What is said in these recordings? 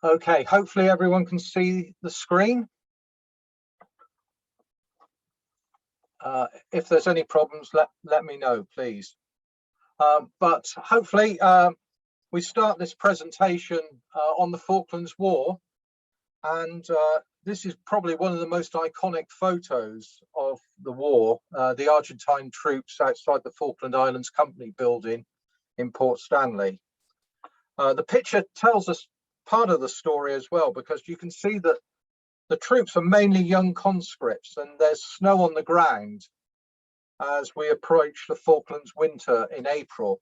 Okay, hopefully everyone can see the screen. If there's any problems, let me know, please. But hopefully we start this presentation on the Falklands War, and this is probably one of the most iconic photos of the war, the Argentine troops outside the Falkland Islands Company building in Port Stanley. The picture tells us part of the story as well, because you can see that the troops are mainly young conscripts and there's snow on the ground as we approach the Falklands winter in April.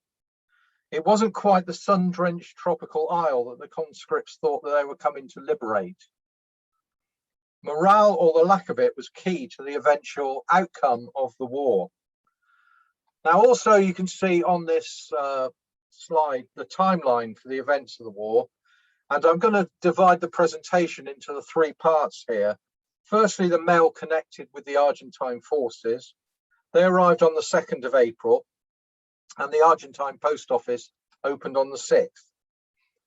It wasn't quite the sun-drenched tropical isle that the conscripts thought that they were coming to liberate. Morale, or the lack of it, was key to the eventual outcome of the war. Now, also you can see on this slide the timeline for the events of the war, and I'm going to divide the presentation into the three parts here. Firstly, the mail connected with the Argentine forces. They arrived on the 2nd of April, and the Argentine post office opened on the 6th.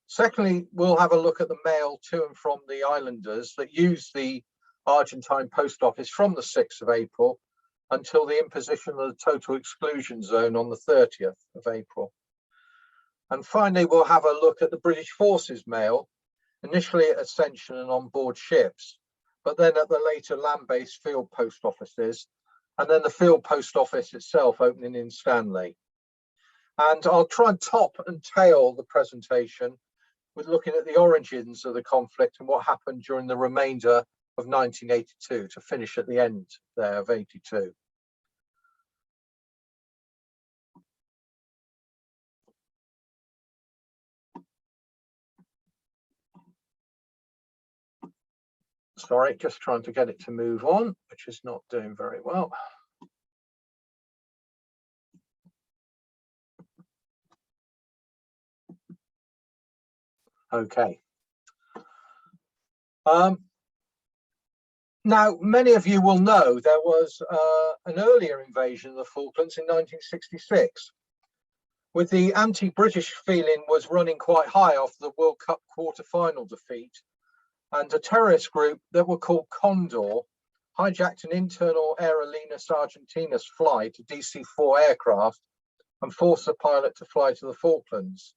Secondly, we'll have a look at the mail to and from the islanders that used the Argentine post office from the 6th of April until the imposition of the total exclusion zone on the 30th of April. And finally, we'll have a look at the British Forces mail, initially at Ascension and on board ships, but then at the later land-based field post offices, and then the field post office itself opening in Stanley. And I'll try and top and tail the presentation with looking at the origins of the conflict and what happened during the remainder of 1982 to finish at the end there of 82. Sorry, just trying to get it to move on, which is not doing very well. Okay. Now, many of you will know there was an earlier invasion of the Falklands in 1966. With the anti-British feeling was running quite high after the World Cup quarter-final defeat, and a terrorist group that were called Condor hijacked an internal Aerolíneas Argentinas flight, a DC-4 aircraft, and forced the pilot to fly to the Falklands.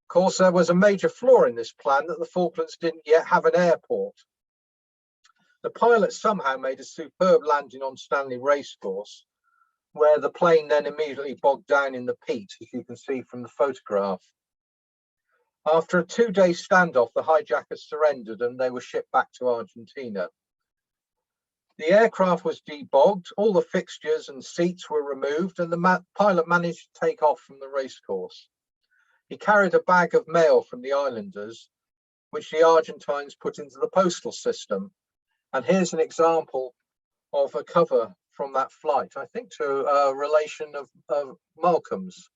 Of course, there was a major flaw in this plan, that the Falklands didn't yet have an airport. The pilot somehow made a superb landing on Stanley Racecourse, where the plane then immediately bogged down in the peat, as you can see from the photograph. After a 2-day standoff, the hijackers surrendered and they were shipped back to Argentina. The aircraft was debogged, all the fixtures and seats were removed, and the pilot managed to take off from the racecourse. He carried a bag of mail from the islanders, which the Argentines put into the postal system. And here's an example of a cover from that flight, I think to a relation of Malcolm's.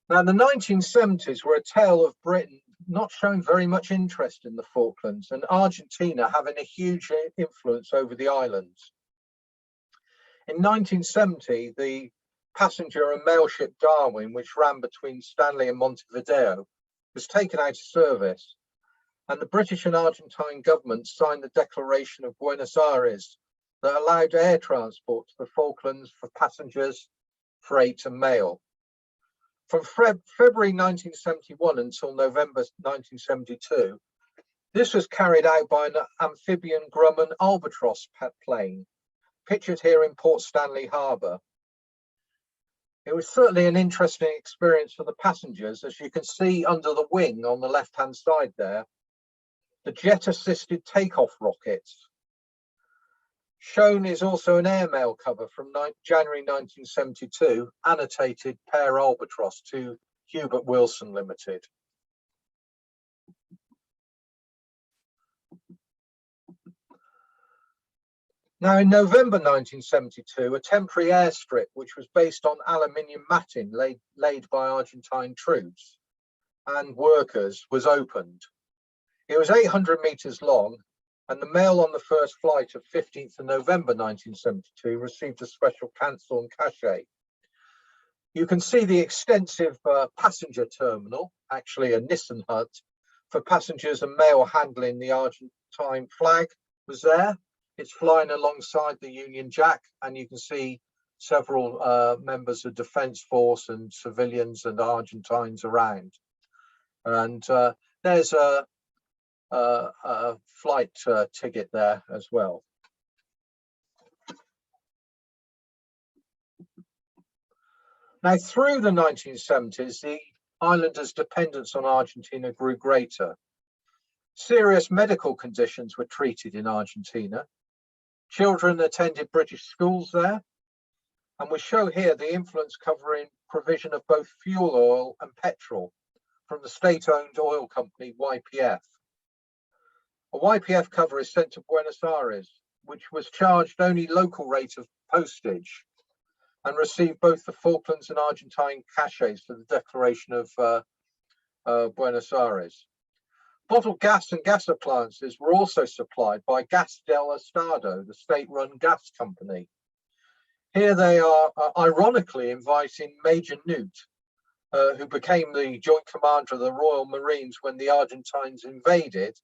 Now, the 1970s were a tale of Britain not showing very much interest in the Falklands, and Argentina having a huge influence over the islands. In 1970, the passenger and mail ship Darwin, which ran between Stanley and Montevideo, was taken out of service, and the British and Argentine governments signed the Declaration of Buenos Aires that allowed air transport to the Falklands for passengers, freight and mail. From February 1971 until November 1972, this was carried out by an amphibian Grumman Albatross plane, pictured here in Port Stanley Harbour. It was certainly an interesting experience for the passengers, as you can see under the wing on the left-hand side there, the jet-assisted takeoff rockets. Shown is also an airmail cover from January 1972, annotated Pair Albatross to Hubert Wilson Limited. Now, in November 1972, a temporary airstrip, which was based on aluminium matting laid by Argentine troops and workers, was opened. It was 800 meters long, and the mail on the first flight of 15th of November 1972 received a special cancel and cachet. You can see the extensive passenger terminal, actually a Nissan hut for passengers and mail handling the Argentine flag was there. It's flying alongside the Union Jack, and you can see several members of Defence Force and civilians and Argentines around. And there's a flight ticket there as well. Now, through the 1970s, the islanders' dependence on Argentina grew greater. Serious medical conditions were treated in Argentina. Children attended British schools there. And we show here the influence covering provision of both fuel oil and petrol from the state-owned oil company YPF. A YPF cover is sent to Buenos Aires, which was charged only local rate of postage and received both the Falklands and Argentine cachets for the declaration of Buenos Aires. Bottled gas and gas appliances were also supplied by Gas del Estado, the state-run gas company. Here they are ironically inviting Major Newt, who became the Joint Commander of the Royal Marines when the Argentines invaded,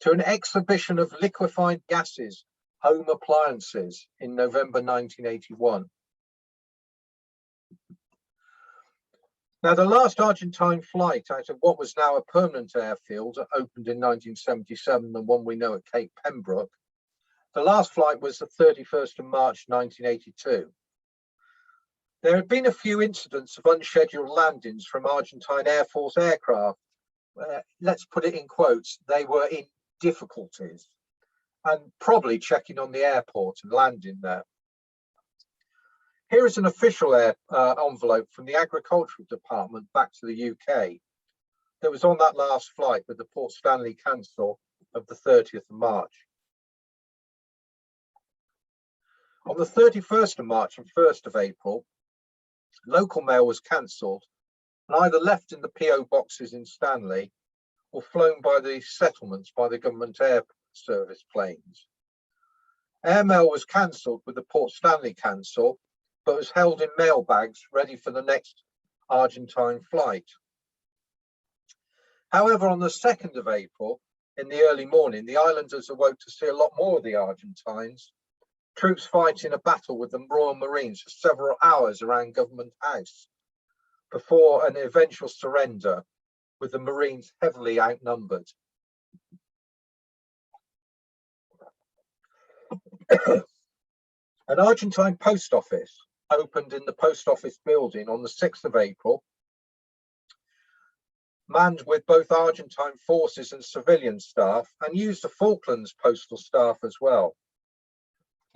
to an exhibition of liquefied gases, home appliances in November 1981. Now, the last Argentine flight out of what was now a permanent airfield opened in 1977, the one we know at Cape Pembroke. The last flight was the 31st of March 1982. There had been a few incidents of unscheduled landings from Argentine Air Force aircraft. Let's put it in quotes, they were in difficulties and probably checking on the airport and landing there. Here is an official envelope from the Agricultural Department back to the UK that was on that last flight with the Port Stanley cancel of the 30th of March. On the 31st of March and 1st of April, local mail was cancelled and either left in the PO boxes in Stanley or flown by the settlements by the government air service planes. Airmail was cancelled with the Port Stanley cancel, but was held in mail bags ready for the next Argentine flight. However, on the 2nd of April, in the early morning, the islanders awoke to see a lot more of the Argentines, troops fighting a battle with the Royal Marines for several hours around Government House before an eventual surrender, with the Marines heavily outnumbered. An Argentine post office opened in the post office building on the 6th of April, manned with both Argentine forces and civilian staff, and used the Falklands postal staff as well.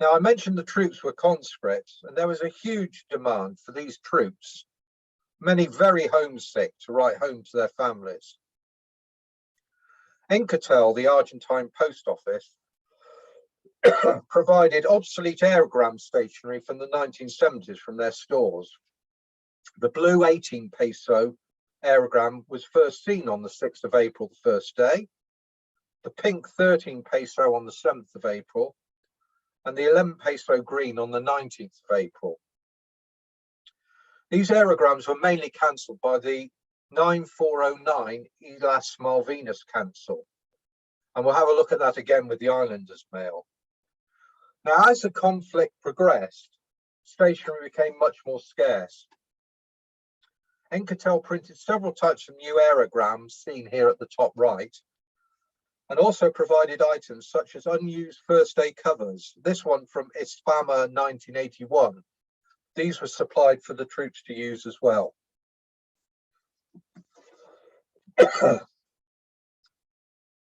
Now, I mentioned the troops were conscripts, and there was a huge demand for these troops, many very homesick, to write home to their families. Encatel, the Argentine post office, provided obsolete aerogram stationery from the 1970s from their stores. The blue 18 peso aerogram was first seen on the 6th of April, the first day, the pink 13 peso on the 7th of April, and the 11 peso green on the 19th of April. These aerograms were mainly cancelled by the 9409 Islas Malvinas cancel, and we'll have a look at that again with the Islanders Mail. Now, as the conflict progressed, stationery became much more scarce. Encatel printed several types of new aerograms, seen here at the top right, and also provided items such as unused first aid covers, this one from Ispama 1981. These were supplied for the troops to use as well.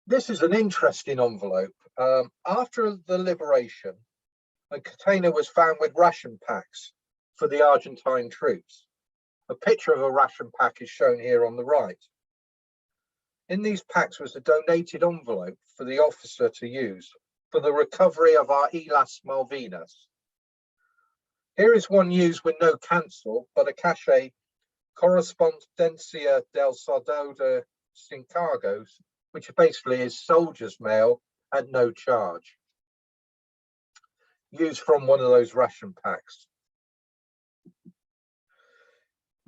This is an interesting envelope. After the liberation, a container was found with ration packs for the Argentine troops. A picture of a ration pack is shown here on the right. In these packs was a donated envelope for the officer to use for the recovery of our Islas Malvinas. Here is one used with no cancel, but a cachet, Correspondencia del Soldado Sin Cargos, which basically is soldiers' mail at no charge, used from one of those ration packs.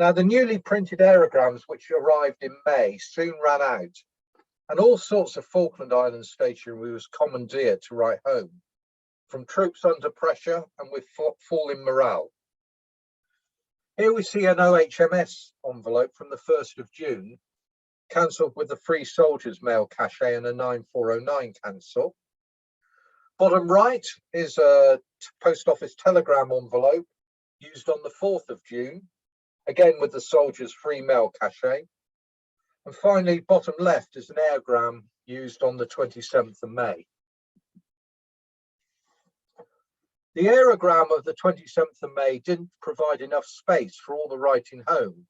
Now, the newly printed aerograms, which arrived in May, soon ran out, and all sorts of Falkland Island stationery was commandeered to write home, from troops under pressure and with falling morale. Here we see an OHMS envelope from the 1st of June, cancelled with the Free Soldiers Mail cachet and a 9409 cancel. Bottom right is a post office telegram envelope used on the 4th of June, again with the Soldiers Free Mail cachet. And finally, bottom left is an aerogram used on the 27th of May. The aerogram of the 27th of May didn't provide enough space for all the writing home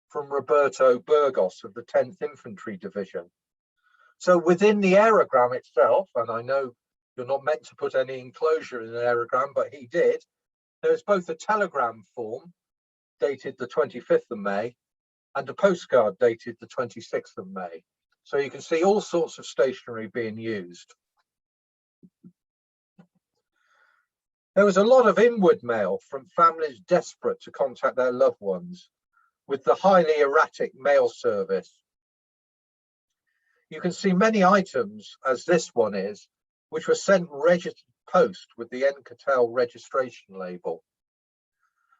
from Roberto Burgos of the 10th Infantry Division. So within the aerogram itself, and I know you're not meant to put any enclosure in an aerogram, but he did, there's both a telegram form dated the 25th of May and a postcard dated the 26th of May. So you can see all sorts of stationery being used. There was a lot of inward mail from families desperate to contact their loved ones with the highly erratic mail service. You can see many items, as this one is, which were sent registered post with the Encatel registration label.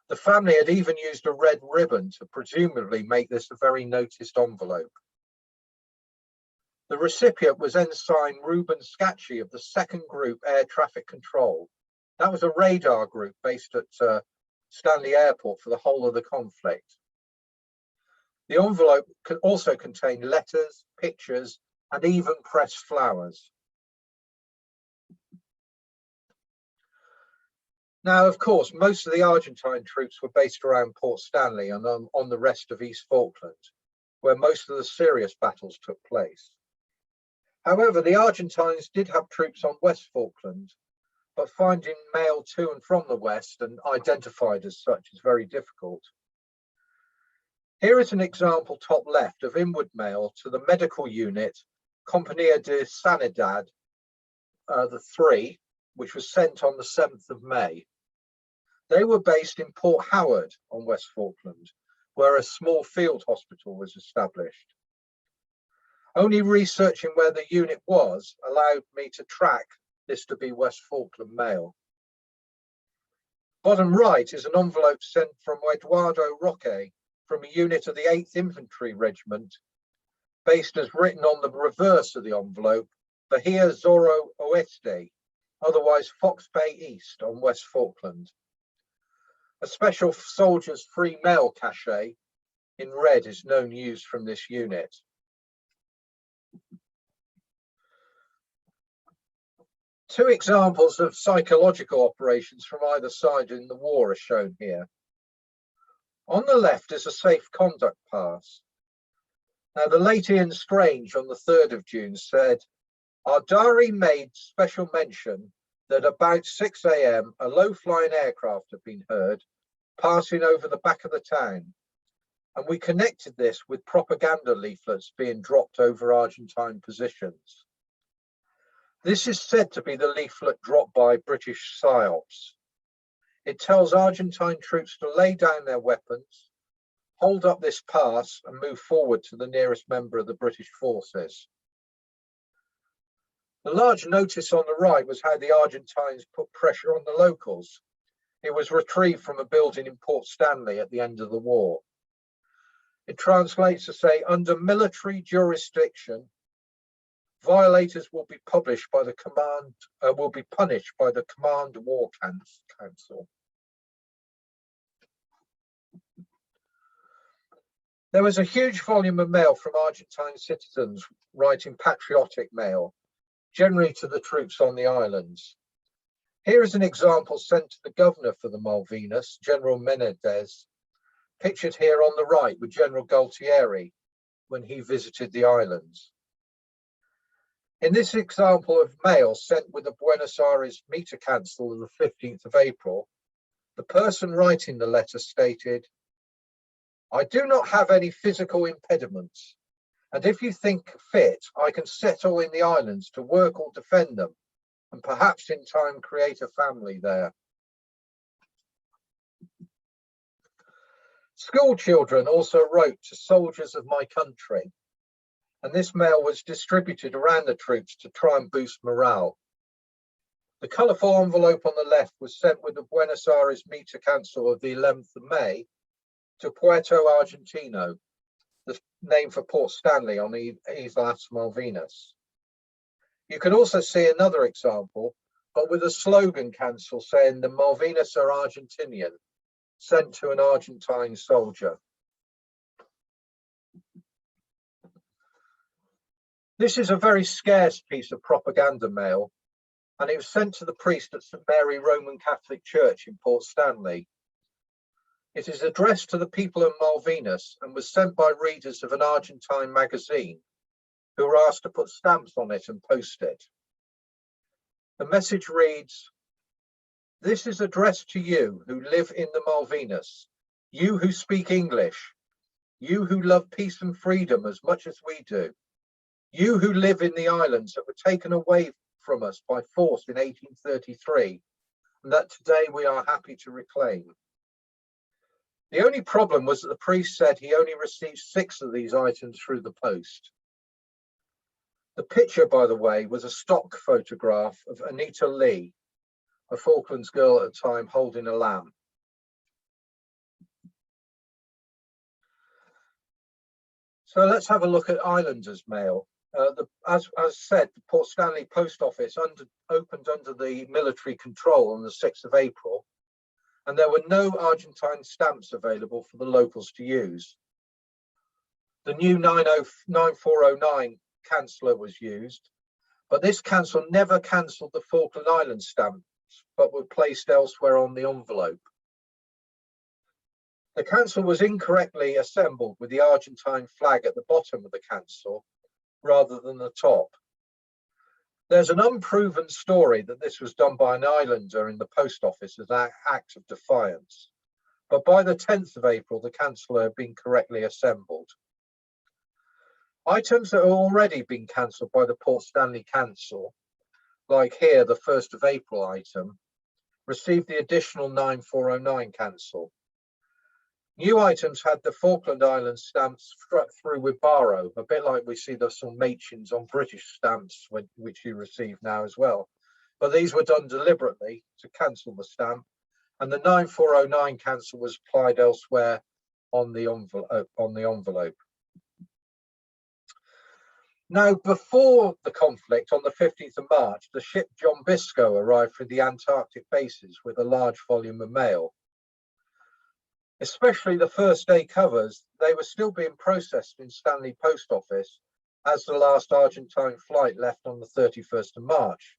The family had even used a red ribbon to presumably make this a very noticed envelope. The recipient was Ensign Reuben Scacchi of the 2nd Group Air Traffic Control. That was a radar group based at Stanley Airport for the whole of the conflict. The envelope could also contain letters, pictures, and even pressed flowers. Now, of course, most of the Argentine troops were based around Port Stanley and on the rest of East Falkland, where most of the serious battles took place. However, the Argentines did have troops on West Falkland, but finding mail to and from the West and identified as such is very difficult. Here is an example top left of inward mail to the medical unit Compañía de Sanidad, the 3, which was sent on the 7th of May. They were based in Port Howard on West Falkland, where a small field hospital was established. Only researching where the unit was allowed me to track this to be West Falkland Mail. Bottom right is an envelope sent from Eduardo Roque from a unit of the 8th Infantry Regiment, based as written on the reverse of the envelope, Bahia Zorro Oeste, otherwise Fox Bay East on West Falkland. A special Soldiers Free Mail cachet in red is known use from this unit. Two examples of psychological operations from either side in the war are shown here. On the left is a safe conduct pass. Now, the late Ian Strange on the 3rd of June said, "Our diary made special mention that about 6 AM, a low-flying aircraft had been heard passing over the back of the town, and we connected this with propaganda leaflets being dropped over Argentine positions." This is said to be the leaflet dropped by British PSYOPs. It tells Argentine troops to lay down their weapons, hold up this pass, and move forward to the nearest member of the British forces. The large notice on the right was how the Argentines put pressure on the locals. It was retrieved from a building in Port Stanley at the end of the war. It translates to say, under military jurisdiction, violators will be punished by the Command War Council. There was a huge volume of mail from Argentine citizens writing patriotic mail, generally to the troops on the islands. Here is an example sent to the governor for the Malvinas, General Menendez, pictured here on the right with General Galtieri when he visited the islands. In this example of mail sent with the Buenos Aires meter cancel of the 15th of April, the person writing the letter stated, "I do not have any physical impediments, and if you think fit, I can settle in the islands to work or defend them, and perhaps in time create a family there." School children also wrote to soldiers of my country, and this mail was distributed around the troops to try and boost morale. The colourful envelope on the left was sent with the Buenos Aires meter cancel of the 11th of May to Puerto Argentino, the name for Port Stanley on the Islas Malvinas. You can also see another example, but with a slogan cancel saying the Malvinas are Argentinian, sent to an Argentine soldier. This is a very scarce piece of propaganda mail, and it was sent to the priest at St Mary Roman Catholic Church in Port Stanley. It is addressed to the people of Malvinas and was sent by readers of an Argentine magazine who were asked to put stamps on it and post it. The message reads, "This is addressed to you who live in the Malvinas, you who speak English, you who love peace and freedom as much as we do, you who live in the islands that were taken away from us by force in 1833, and that today we are happy to reclaim." The only problem was that the priest said he only received 6 of these items through the post. The picture, by the way, was a stock photograph of Anita Lee, a Falklands girl at the time, holding a lamb. So let's have a look at Islanders Mail. As said, the Port Stanley Post Office opened under the military control on the 6th of April, and there were no Argentine stamps available for the locals to use. The new 9409 canceller was used, but this cancel never cancelled the Falkland Islands stamps, but were placed elsewhere on the envelope. The cancel was incorrectly assembled with the Argentine flag at the bottom of the cancel rather than the top. There's an unproven story that this was done by an islander in the post office as an act of defiance, but by the 10th of April, the canceller had been correctly assembled. Items that had already been cancelled by the Port Stanley Council, like here, the 1st of April item, received the additional 9409 cancel. New items had the Falkland Islands stamps struck through with baro, a bit like we see some Machins on British stamps, which you receive now as well. But these were done deliberately to cancel the stamp, and the 9409 cancel was applied elsewhere on the envelope. Now, before the conflict on the 15th of March, the ship John Biscoe arrived from the Antarctic bases with a large volume of mail. Especially the first day covers, they were still being processed in Stanley Post Office as the last Argentine flight left on the 31st of March.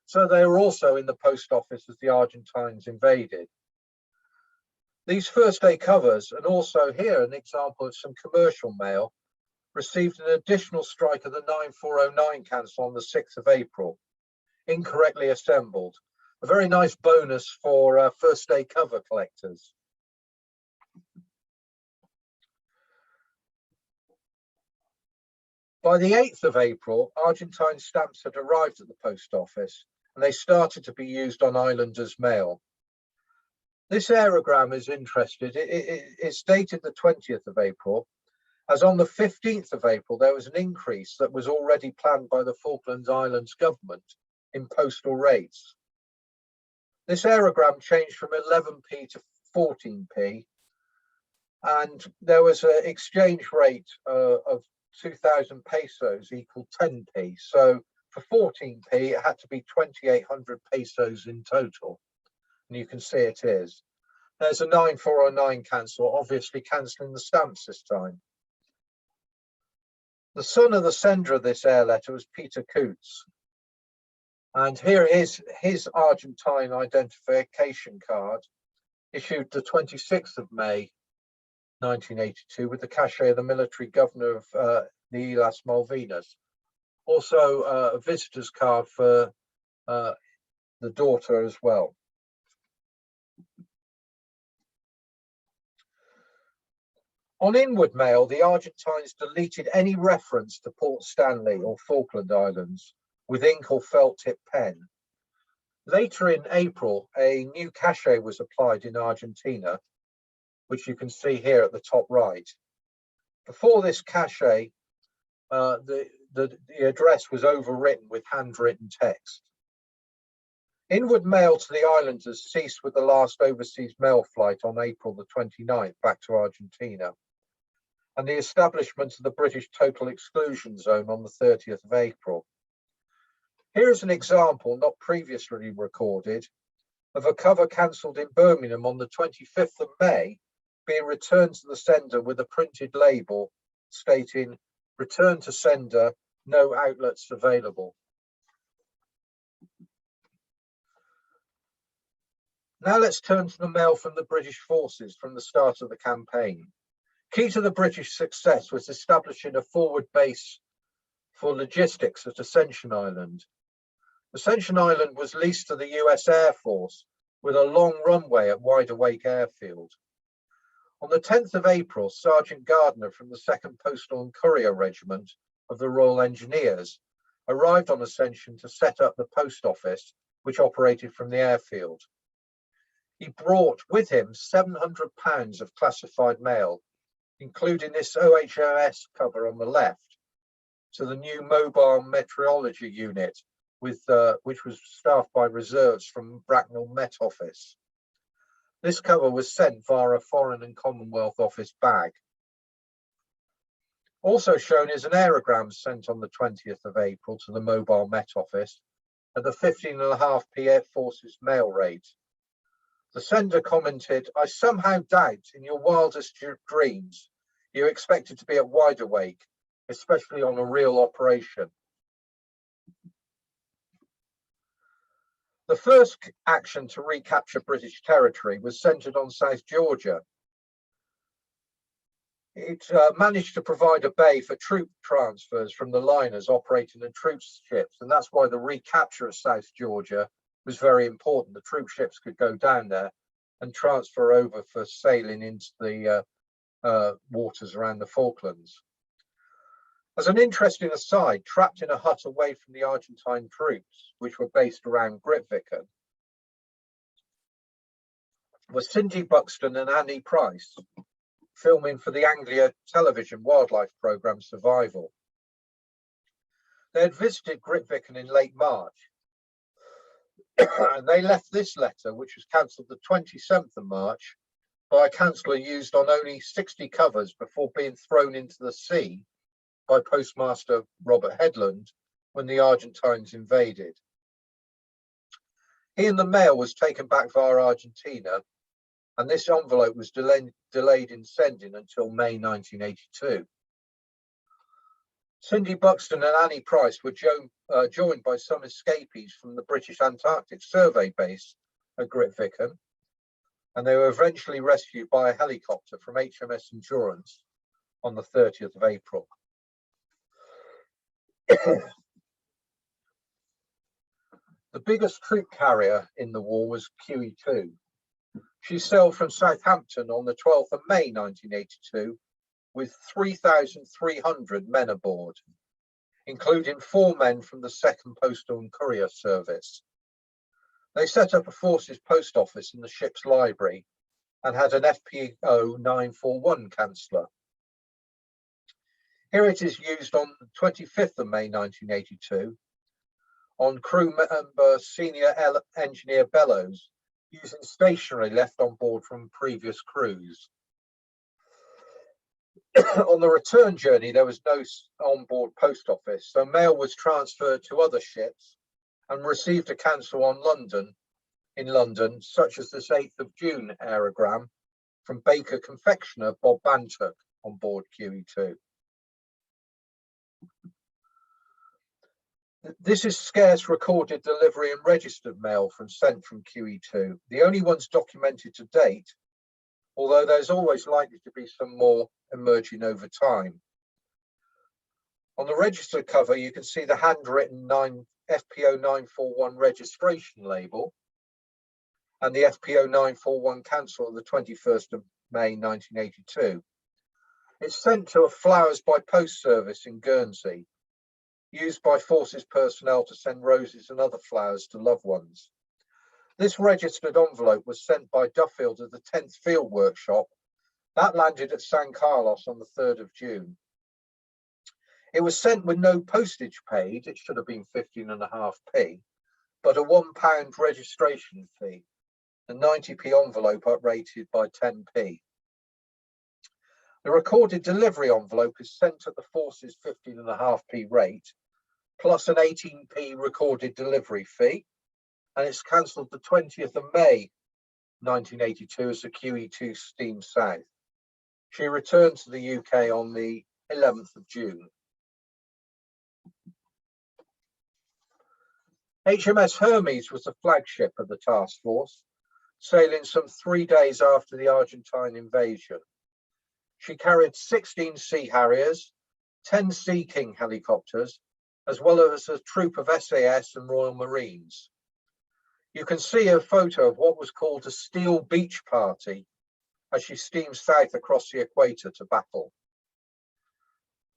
So they were also in the post office as the Argentines invaded. These first day covers, and also here an example of some commercial mail, received an additional strike of the 9409 cancel on the 6th of April, incorrectly assembled. A very nice bonus for first day cover collectors. By the 8th of April, Argentine stamps had arrived at the post office, and they started to be used on Islanders Mail. This aerogram is interesting. It's dated the 20th of April, as on the 15th of April, there was an increase that was already planned by the Falkland Islands government in postal rates. This aerogram changed from 11p to 14p, and there was an exchange rate of 2,000 pesos equal 10p. So for 14p, it had to be 2,800 pesos in total. And you can see it is. There's a 9409 cancel, obviously cancelling the stamps this time. The son of the sender of this air letter was Peter Coots. And here is his Argentine identification card, issued the 26th of May, 1982, with the cachet of the military governor of the Islas Malvinas. Also a visitor's card for the daughter as well. On inward mail, the Argentines deleted any reference to Port Stanley or Falkland Islands with ink or felt tip pen. Later in April, a new cachet was applied in Argentina, which you can see here at the top right. Before this cachet, the address was overwritten with handwritten text. Inward mail to the islanders ceased with the last overseas mail flight on April the 29th back to Argentina, and the establishment of the British total exclusion zone on the 30th of April. Here is an example, not previously recorded, of a cover cancelled in Birmingham on the 25th of May being returned to the sender with a printed label stating, "Return to sender, no outlets available." Now let's turn to the mail from the British forces from the start of the campaign. Key to the British success was establishing a forward base for logistics at Ascension Island. Ascension Island was leased to the US Air Force with a long runway at Wide Awake Airfield. On the 10th of April, Sergeant Gardner from the 2nd Postal and Courier Regiment of the Royal Engineers arrived on Ascension to set up the post office, which operated from the airfield. He brought with him £700 of classified mail, including this OHMS cover on the left, to the new mobile meteorology unit, which was staffed by reserves from Bracknell Met Office. This cover was sent via a Foreign and Commonwealth Office bag. Also shown is an aerogram sent on the 20th of April to the Mobile Met Office at the 15.5p Air Forces mail rate. The sender commented, "I somehow doubt in your wildest dreams you expected to be at Wide Awake, especially on a real operation." The first action to recapture British territory was centred on South Georgia. It managed to provide a bay for troop transfers from the liners operating in troop ships, and that's why the recapture of South Georgia was very important. The troop ships could go down there and transfer over for sailing into the waters around the Falklands. As an interesting aside, trapped in a hut away from the Argentine troops, which were based around Grytviken, was Cindy Buxton and Annie Price, filming for the Anglia television wildlife programme Survival. They had visited Grytviken in late March, and they left this letter, which was cancelled the 27th of March by a canceller used on only 60 covers before being thrown into the sea by Postmaster Robert Headland when the Argentines invaded. He and the mail was taken back via Argentina, and this envelope was delayed in sending until May 1982. Cindy Buxton and Annie Price were joined by some escapees from the British Antarctic Survey Base at Grytviken, and they were eventually rescued by a helicopter from HMS Endurance on the 30th of April. The biggest troop carrier in the war was QEII. She sailed from Southampton on the 12th of May 1982 with 3,300 men aboard, including 4 men from the 2nd Postal and Courier Service. They set up a forces post office in the ship's library and had an FPO 941 canceller. Here it is used on the 25th of May 1982 on crew member Senior Engineer Bellows, using stationery left on board from previous crews. On the return journey, there was no on-board post office, so mail was transferred to other ships and received a cancel in London, such as this 8th of June aerogram from baker confectioner Bob Bantock on board QE2. This is scarce recorded delivery and registered mail sent from QE2, the only ones documented to date, although there's always likely to be some more emerging over time. On the register cover, you can see the handwritten FPO 941 registration label and the FPO 941 cancel on the 21st of May 1982. It's sent to a Flowers by Post service in Guernsey, used by forces personnel to send roses and other flowers to loved ones. This registered envelope was sent by Duffield of the 10th Field Workshop That landed at San Carlos on the 3rd of June. It was sent with no postage paid. It should have been 15.5p, but a £1 registration fee, a 90p envelope uprated by 10p. The recorded delivery envelope is sent at the force's 15.5p rate, plus an 18p recorded delivery fee, and it's cancelled the 20th of May 1982 as the QE2 steamed south. She returned to the UK on the 11th of June. HMS Hermes was the flagship of the task force, sailing some 3 days after the Argentine invasion. She carried 16 Sea Harriers, 10 Sea King helicopters, as well as a troop of SAS and Royal Marines. You can see a photo of what was called a steel beach party as she steamed south across the equator to battle.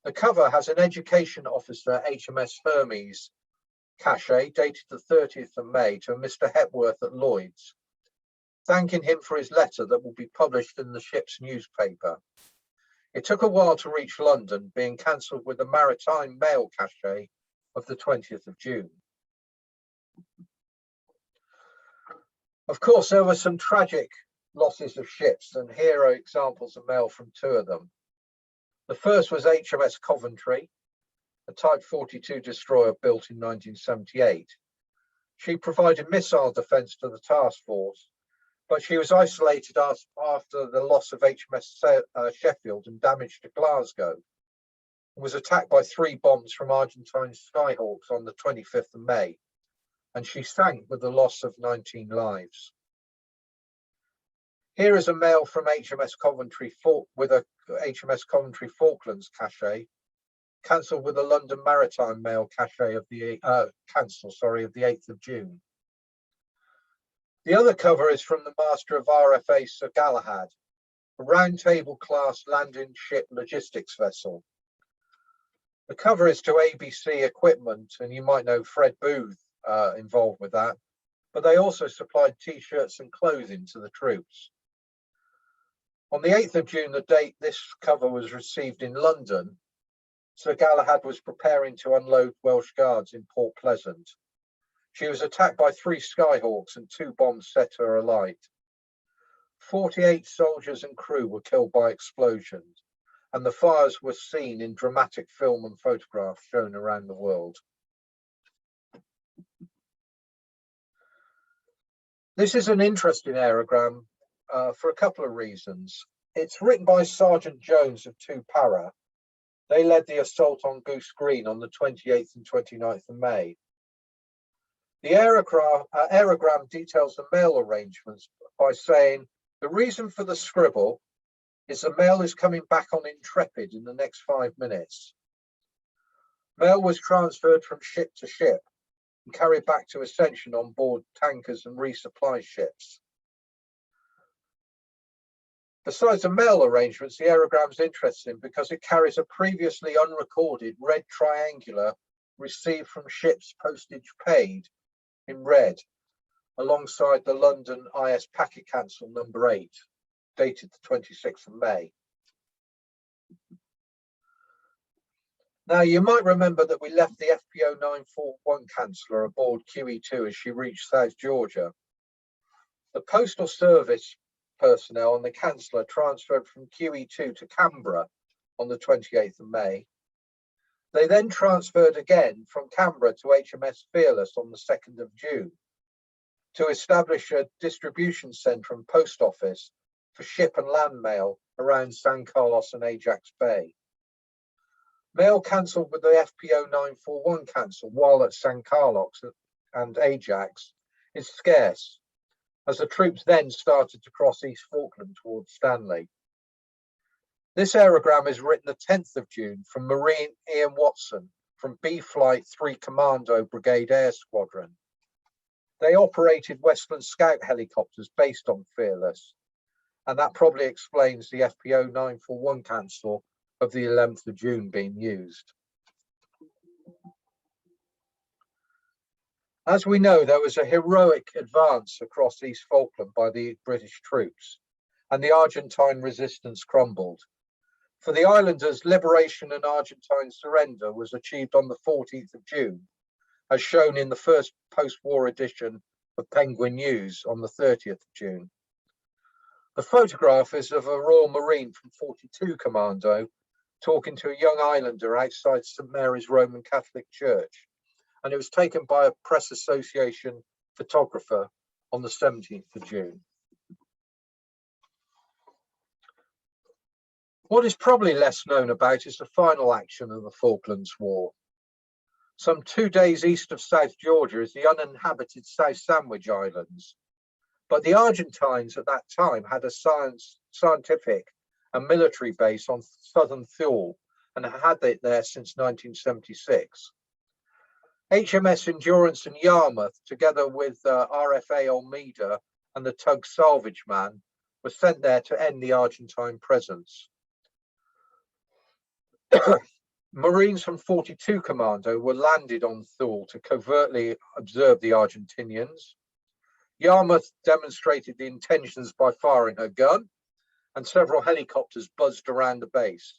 The cover has an education officer HMS Hermes cachet dated the 30th of May to Mr. Hepworth at Lloyd's, thanking him for his letter that will be published in the ship's newspaper. It took a while to reach London, being cancelled with the Maritime Mail cachet of the 20th of June. Of course, there were some tragic losses of ships, and here are examples of mail from 2 of them. The first was HMS Coventry, a Type 42 destroyer built in 1978. She provided missile defence to the task force, but she was isolated after the loss of HMS Sheffield and damage to Glasgow, and was attacked by 3 bombs from Argentine Skyhawks on the 25th of May, and she sank with the loss of 19 lives. Here is a mail from HMS Coventry with a HMS Coventry Falklands cachet, cancelled with a London Maritime Mail cachet of the 8th of June. The other cover is from the master of RFA Sir Galahad, a round table class landing ship logistics vessel. The cover is to ABC Equipment, and you might know Fred Booth involved with that, but they also supplied T-shirts and clothing to the troops. On the 8th of June, the date this cover was received in London, Sir Galahad was preparing to unload Welsh Guards in Port Pleasant. She was attacked by 3 Skyhawks and 2 bombs set her alight. 48 soldiers and crew were killed by explosions, and the fires were seen in dramatic film and photographs shown around the world. This is an interesting aerogram for a couple of reasons. It's written by Sergeant Jones of 2 Para. They led the assault on Goose Green on the 28th and 29th of May. The aerogram details the mail arrangements by saying, the reason for the scribble is the mail is coming back on Intrepid in the next 5 minutes. Mail was transferred from ship to ship and carried back to Ascension on board tankers and resupply ships. Besides the mail arrangements, the aerogram is interesting because it carries a previously unrecorded red triangular received from ships postage paid in red, alongside the London IS packet cancel number 8, dated the 26th of May. Now, you might remember that we left the FPO 941 canceller aboard QE2 as she reached South Georgia. The Postal Service personnel on the canceller transferred from QE2 to Canberra on the 28th of May. They then transferred again from Canberra to HMS Fearless on the 2nd of June to establish a distribution centre and post office for ship and land mail around San Carlos and Ajax Bay. Mail cancelled with the FPO 941 cancel while at San Carlos and Ajax is scarce, as the troops then started to cross East Falkland towards Stanley. This aerogram is written the 10th of June from Marine Ian Watson from B Flight 3 Commando Brigade Air Squadron. They operated Westland Scout helicopters based on Fearless, and that probably explains the FPO 941 cancel of the 11th of June being used. As we know, there was a heroic advance across East Falkland by the British troops, and the Argentine resistance crumbled. For the islanders, liberation and Argentine surrender was achieved on the 14th of June, as shown in the first post-war edition of Penguin News on the 30th of June. The photograph is of a Royal Marine from 42 Commando talking to a young islander outside St Mary's Roman Catholic Church, and it was taken by a Press Association photographer on the 17th of June. What is probably less known about is the final action of the Falklands War. Some 2 days east of South Georgia is the uninhabited South Sandwich Islands, but the Argentines at that time had a scientific and military base on southern Thule and had it there since 1976. HMS Endurance and Yarmouth, together with RFA Almeida and the tug Salvage Man, were sent there to end the Argentine presence. Marines from 42 Commando were landed on Thule to covertly observe the Argentinians. Yarmouth demonstrated the intentions by firing her gun, and several helicopters buzzed around the base.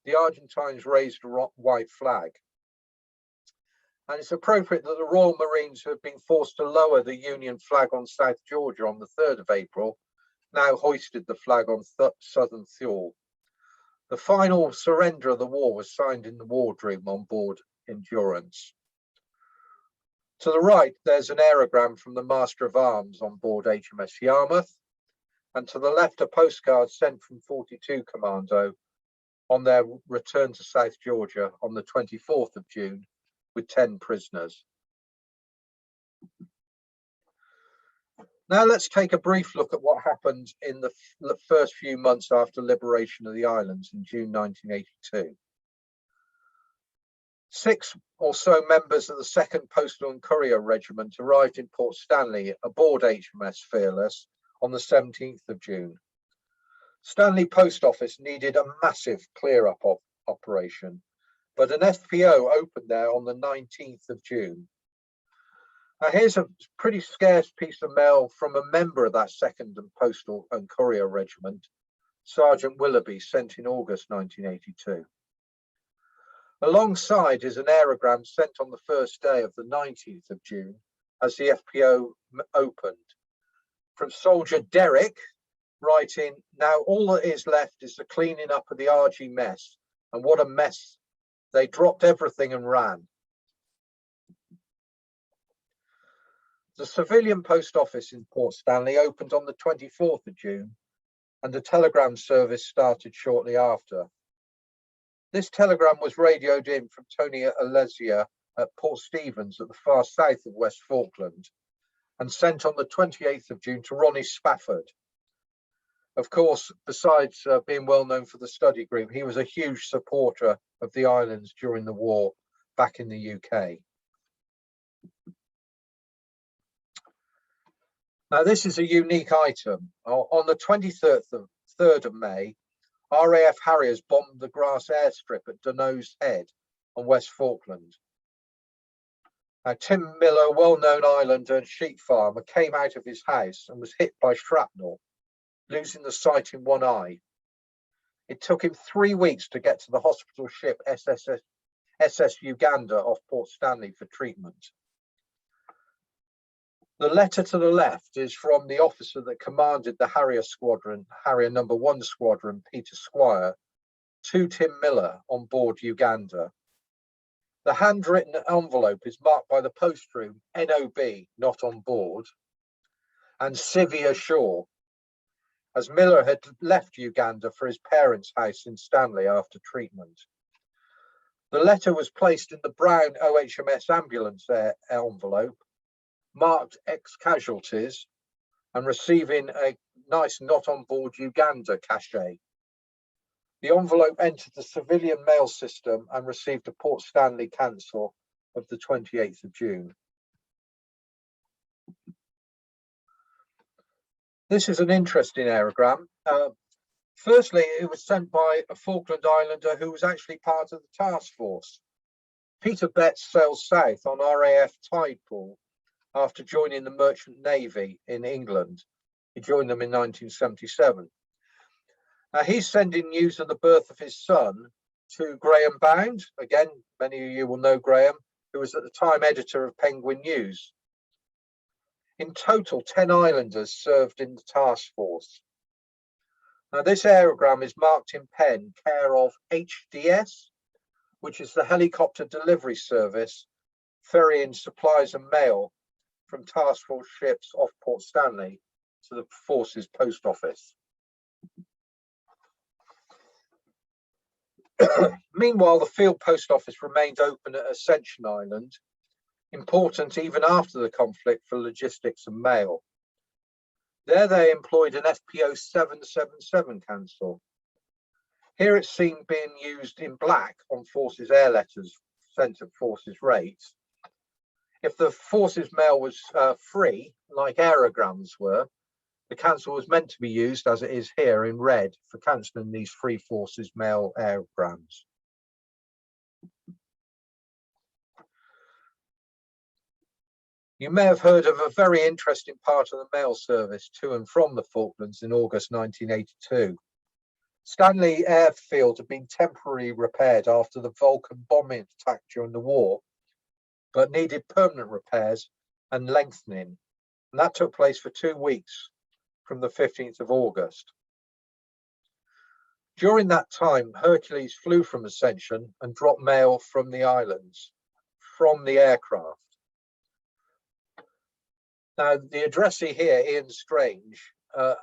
The Argentines raised a white flag. And it's appropriate that the Royal Marines, who had been forced to lower the Union flag on South Georgia on the 3rd of April, now hoisted the flag on southern Thule. The final surrender of the war was signed in the wardroom on board Endurance. To the right, there's an aerogram from the Master of Arms on board HMS Yarmouth, and to the left, a postcard sent from 42 Commando on their return to South Georgia on the 24th of June with 10 prisoners. Now let's take a brief look at what happened in the first few months after liberation of the islands in June 1982. 6 or so members of the 2nd Postal and Courier Regiment arrived in Port Stanley aboard HMS Fearless on the 17th of June. Stanley Post Office needed a massive clear-up operation, but an FPO opened there on the 19th of June. Now here's a pretty scarce piece of mail from a member of that 2nd Postal and Courier Regiment, Sergeant Willoughby, sent in August 1982. Alongside is an aerogram sent on the first day of the 19th of June as the FPO opened, from Soldier Derek, writing, "Now all that is left is the cleaning up of the RG mess, and what a mess. They dropped everything and ran." The civilian post office in Port Stanley opened on the 24th of June, and a telegram service started shortly after. This telegram was radioed in from Tony Alesia at Port Stephens at the far south of West Falkland, and sent on the 28th of June to Ronnie Spafford. Of course, besides being well known for the study group, he was a huge supporter of the islands during the war back in the UK. Now, this is a unique item. On the 23rd of May, RAF Harriers bombed the grass airstrip at Buenos Head on West Falkland. Now, Tim Miller, a well-known islander and sheep farmer, came out of his house and was hit by shrapnel, losing the sight in one eye. It took him 3 weeks to get to the hospital ship SS Uganda off Port Stanley for treatment. The letter to the left is from the officer that commanded the Harrier Squadron, Harrier No. 1 Squadron, Peter Squire, to Tim Miller on board Uganda. The handwritten envelope is marked by the post room NOB, not on board, and Civvy ashore, as Miller had left Uganda for his parents' house in Stanley after treatment. The letter was placed in the brown OHMS ambulance envelope, marked ex-casualties, and receiving a nice not on board Uganda cachet. The envelope entered the civilian mail system and received a Port Stanley cancel of the 28th of June. This is an interesting aerogram. Firstly, it was sent by a Falkland Islander who was actually part of the task force. Peter Betts sailed south on RAF Tidepool after joining the Merchant Navy in England. He joined them in 1977. He's sending news of the birth of his son to Graham Bound. Again, many of you will know Graham, who was at the time editor of Penguin News. In total, 10 islanders served in the task force. Now, this aerogram is marked in pen, care of HDS, which is the helicopter delivery service, ferrying supplies and mail from task force ships off Port Stanley to the force's post office. Meanwhile, the field post office remained open at Ascension Island, important even after the conflict for logistics and mail. There they employed an FPO 777 cancel. Here it's seen being used in black on forces air letters sent at forces rates. If the forces mail was free, like aerograms were, the cancel was meant to be used, as it is here, in red for cancelling these free forces mail aerograms. You may have heard of a very interesting part of the mail service to and from the Falklands in August 1982. Stanley Airfield had been temporarily repaired after the Vulcan bombing attack during the war, but needed permanent repairs and lengthening. And that took place for 2 weeks from the 15th of August. During that time, Hercules flew from Ascension and dropped mail from the islands, from the aircraft. Now, the addressee here, Ian Strange,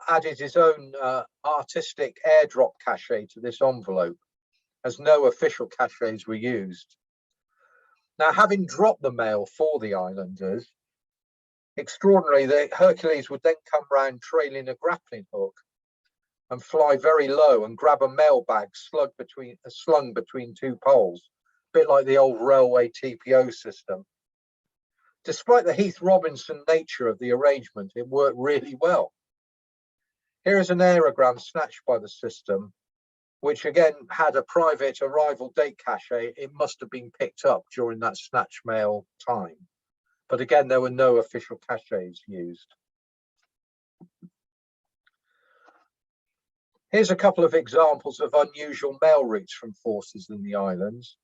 added his own artistic airdrop cachet to this envelope, as no official cachets were used. Now, having dropped the mail for the islanders, extraordinarily, the Hercules would then come round trailing a grappling hook and fly very low and grab a mail bag slung between 2 poles, a bit like the old railway TPO system. Despite the Heath Robinson nature of the arrangement, it worked really well. Here is an aerogram snatched by the system, which again had a private arrival date cachet. It must have been picked up during that snatch mail time. But again, there were no official cachets used. Here's a couple of examples of unusual mail routes from forces in the islands.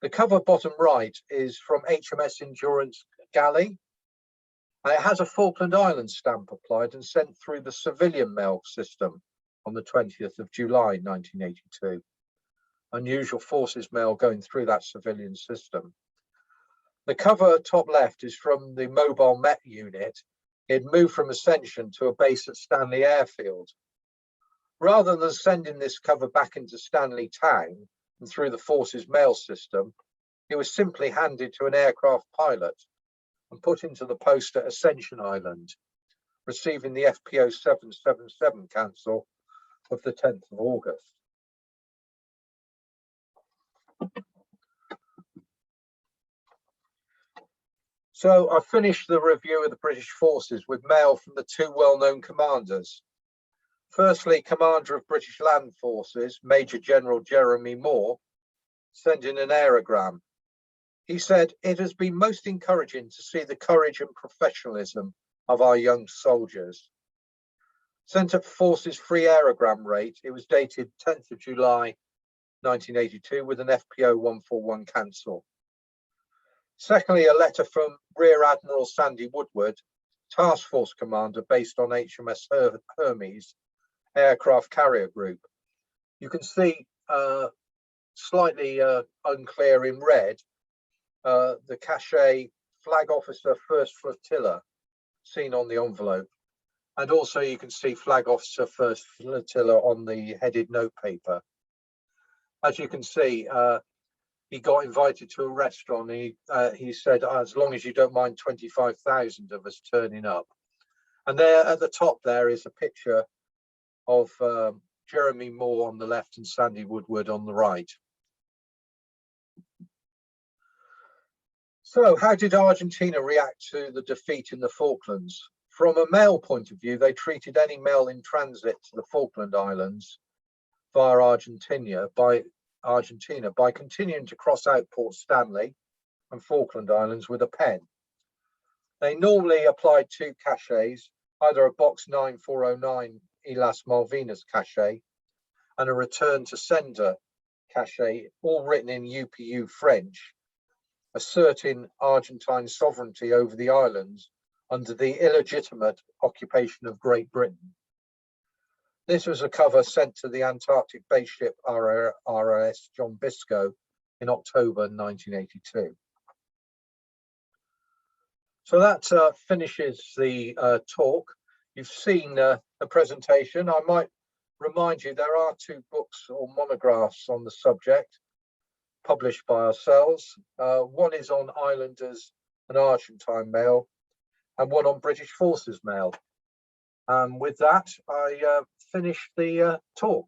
The cover bottom right is from HMS Endurance Galley. It has a Falkland Islands stamp applied and sent through the civilian mail system on the 20th of July 1982. Unusual forces mail going through that civilian system. The cover top left is from the mobile Met unit. It moved from Ascension to a base at Stanley Airfield. Rather than sending this cover back into Stanley Town and through the forces mail system, it was simply handed to an aircraft pilot and put into the post at Ascension Island, receiving the FPO 777 cancel of the 10th of August. So I finished the review of the British forces with mail from the 2 well-known commanders. Firstly, Commander of British Land Forces, Major General Jeremy Moore, sending an aerogram. He said, "It has been most encouraging to see the courage and professionalism of our young soldiers." Sent at Forces Free Aerogram rate, it was dated 10th of July 1982 with an FPO 141 cancel. Secondly, a letter from Rear Admiral Sandy Woodward, Task Force Commander based on HMS Hermes, Aircraft Carrier Group. You can see slightly unclear in red, the cachet Flag Officer First Flotilla seen on the envelope. And also you can see Flag Officer First Flotilla on the headed note paper. As you can see, he got invited to a restaurant. He said, "As long as you don't mind 25,000 of us turning up." And there at the top there is a picture of Jeremy Moore on the left and Sandy Woodward on the right. So how did Argentina react to the defeat in the Falklands? From a mail point of view, they treated any mail in transit to the Falkland Islands via Argentina by continuing to cross out Port Stanley and Falkland Islands with a pen. They normally applied 2 cachets, either a Box 9409 Las Malvinas cachet and a return to sender cachet, all written in UPU French, asserting Argentine sovereignty over the islands under the illegitimate occupation of Great Britain. This was a cover sent to the Antarctic base ship RRS John Biscoe in October 1982. So that finishes the talk. You've seen the presentation. I might remind you there are 2 books or monographs on the subject published by ourselves. One is on Islanders and Argentine Mail, and one on British Forces Mail. With that, I finish the talk.